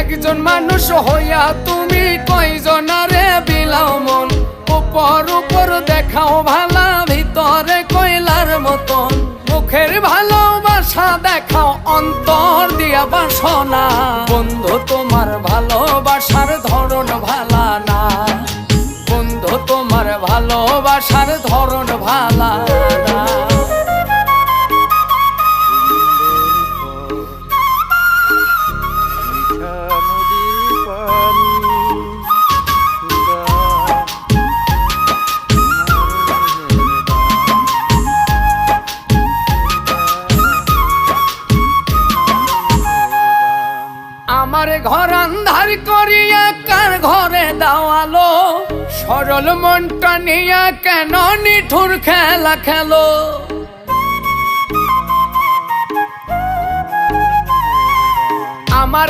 একজন মানুষ হইয়া তুমি কয়জনারে বিলাও মন, উপর উপর দেখাও ভালা, ভিতরে কয়লার মতন। মুখের ভালোবাসা দেখাও, অন্তর দিয়া বাসনা। বন্ধু তোমার ভালোবাসার ধরন ভালা না, বন্ধু তোমার ভালোবাসার ধরন ভালা না। আমার ঘর আন্ধার করিয়া কার ঘরে দাওয়ালো, সরল মনটা নিয়া কেন নিঠুর খেলা খেলো। আমার